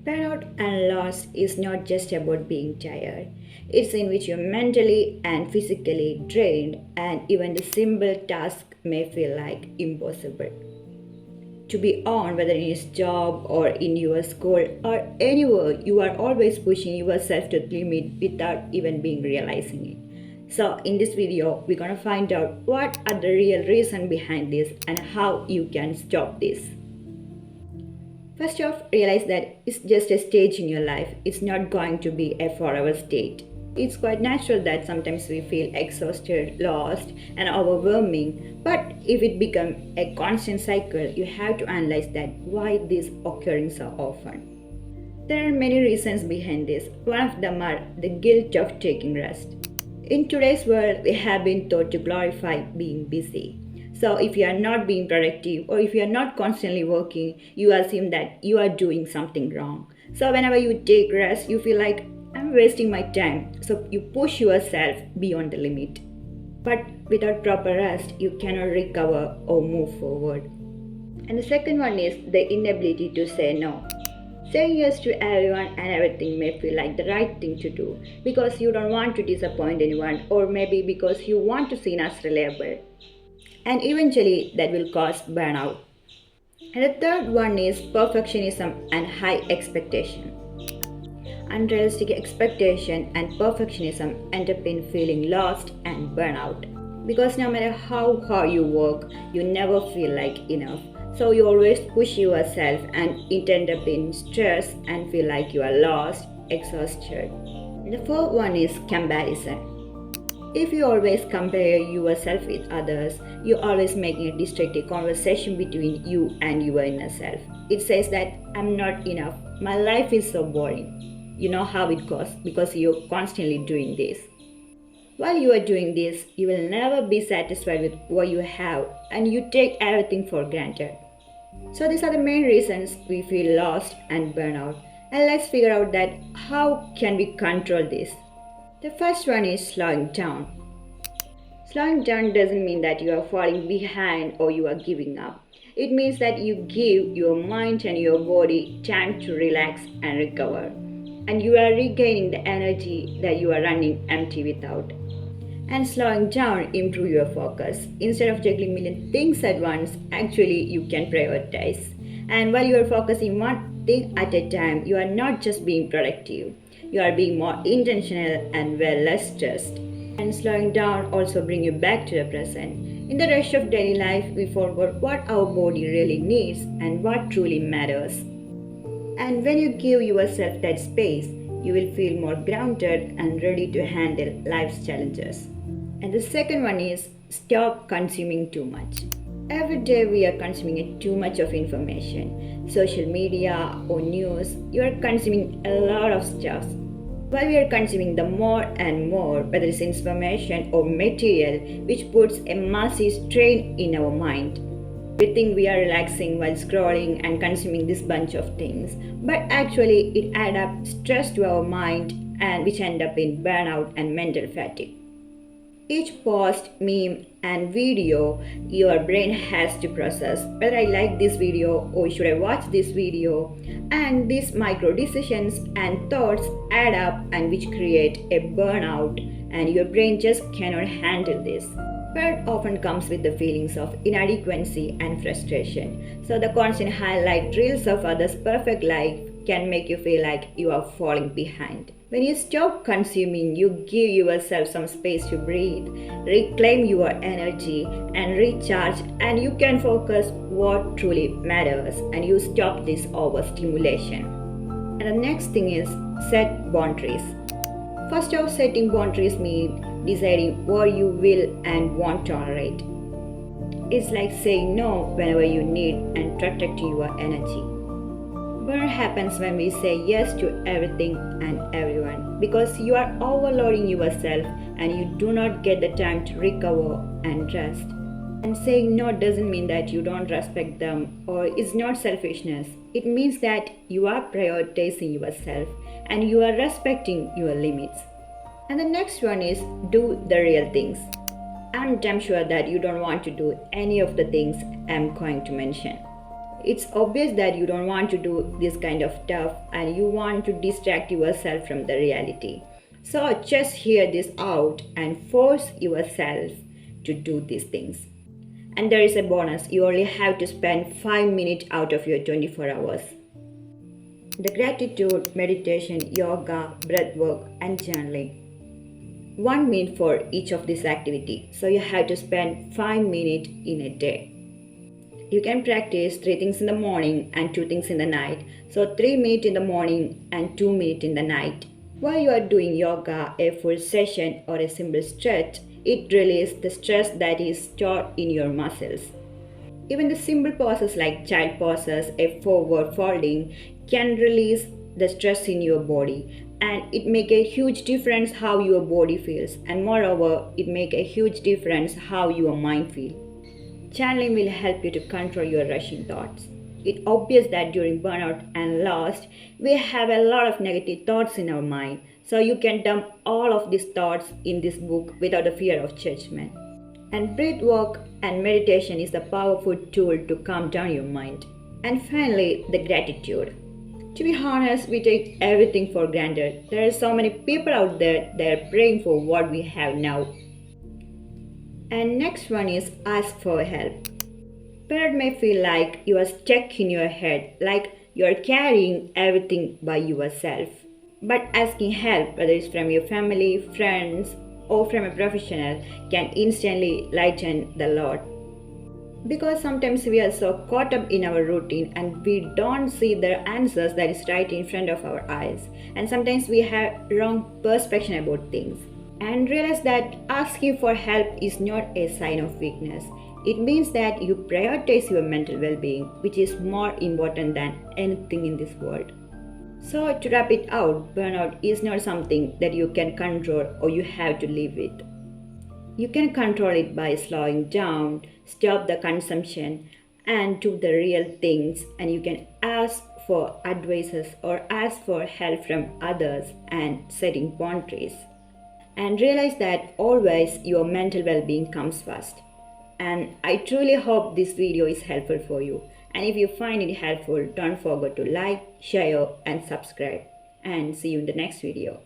Burnout and loss is not just about being tired. It's in which you're mentally and physically drained, and even the simple task may feel like impossible. To be on, whether in your job or in your school or anywhere, you are always pushing yourself to the limit without even being realizing it. So in this video, we're gonna find out what are the real reason behind this and how you can stop this. First off, realize that it's just a stage in your life. It's not going to be a forever state. It's quite natural that sometimes we feel exhausted, lost, and overwhelming. But if it becomes a constant cycle, you have to analyze that why this occurring so often. There are many reasons behind this. One of them are the guilt of taking rest. In today's world, we have been taught to glorify being busy. So if you are not being productive or if you are not constantly working, you assume that you are doing something wrong. So whenever you take rest, you feel like I'm wasting my time. So you push yourself beyond the limit. But without proper rest, you cannot recover or move forward. And the second one is the inability to say no. Saying yes to everyone and everything may feel like the right thing to do because you don't want to disappoint anyone, or maybe because you want to seem as reliable. And eventually that will cause burnout. And the third one is perfectionism and high expectation. Unrealistic expectation and perfectionism end up in feeling lost and burnout. Because no matter how hard you work, you never feel like enough. So you always push yourself and it end up in stress and feel like you are lost, exhausted. The fourth one is comparison. If you always compare yourself with others, you're always making a destructive conversation between you and your inner self. It says that I'm not enough, my life is so boring. You know how it goes because you're constantly doing this. While you are doing this, you will never be satisfied with what you have and you take everything for granted. So these are the main reasons we feel lost and burnout. And let's figure out that how can we control this. The first one is slowing down. Slowing down doesn't mean that you are falling behind or you are giving up. It means that you give your mind and your body time to relax and recover. And you are regaining the energy that you are running empty without. And slowing down improve your focus. Instead of juggling million things at once, actually you can prioritize. And while you are focusing one thing at a time, you are not just being productive. You are being more intentional and well less stressed. And slowing down also bring you back to the present. In the rush of daily life, we forget what our body really needs and what truly matters. And when you give yourself that space, you will feel more grounded and ready to handle life's challenges. And the second one is stop consuming too much. Every day we are consuming too much of information. Social media or news, you are consuming a lot of stuff. While we are consuming the more and more, whether it's information or material, which puts a massive strain in our mind. We think we are relaxing while scrolling and consuming this bunch of things, but actually it adds up stress to our mind and which end up in burnout and mental fatigue. Each post, meme and video, your brain has to process whether I like this video or should I watch this video, and these micro decisions and thoughts add up and which create a burnout, and your brain just cannot handle this. But often comes with the feelings of inadequacy and frustration. So the constant highlight reels of others' perfect life can make you feel like you are falling behind. When you stop consuming, you give yourself some space to breathe, reclaim your energy and recharge, and you can focus what truly matters and you stop this overstimulation. And the next thing is set boundaries. First off, setting boundaries means deciding what you will and won't tolerate. It's like saying no whenever you need and protecting your energy. Burnout happens when we say yes to everything and everyone because you are overloading yourself and you do not get the time to recover and rest. And saying no doesn't mean that you don't respect them or it's not selfishness. It means that you are prioritizing yourself and you are respecting your limits. And the next one is do the real things. I'm damn sure that you don't want to do any of the things I'm going to mention. It's obvious that you don't want to do this kind of stuff and you want to distract yourself from the reality. So just hear this out and force yourself to do these things. And there is a bonus, you only have to spend 5 minutes out of your 24 hours. The gratitude, meditation, yoga, breath work, and journaling. 1 minute for each of these activities. So you have to spend 5 minutes in a day. You can practice 3 things in the morning and 2 things in the night. So 3 minutes in the morning and 2 minutes in the night. While you are doing yoga, a full session or a simple stretch, it releases the stress that is stored in your muscles. Even the simple poses like child poses, a forward folding, can release the stress in your body, and it make a huge difference how your body feels, and moreover it make a huge difference how your mind feels. Channeling will help you to control your rushing thoughts. It's obvious that during burnout and loss, we have a lot of negative thoughts in our mind. So you can dump all of these thoughts in this book without a fear of judgment. And breath work and meditation is a powerful tool to calm down your mind. And finally, the gratitude. To be honest, we take everything for granted. There are so many people out there that are praying for what we have now. And next one is ask for help. Burnout may feel like you are stuck in your head, like you are carrying everything by yourself. But asking help, whether it's from your family, friends, or from a professional, can instantly lighten the load. Because sometimes we are so caught up in our routine and we don't see the answers that is right in front of our eyes. And sometimes we have wrong perception about things. And realize that asking for help is not a sign of weakness. It means that you prioritize your mental well-being, which is more important than anything in this world. So to wrap it out, burnout is not something that you can control or you have to live with. You can control it by slowing down, stop the consumption, and do the real things, and you can ask for advices or ask for help from others and setting boundaries. And realize that always your mental well-being comes first. And I truly hope this video is helpful for you. And if you find it helpful, don't forget to like, share, and subscribe. And see you in the next video.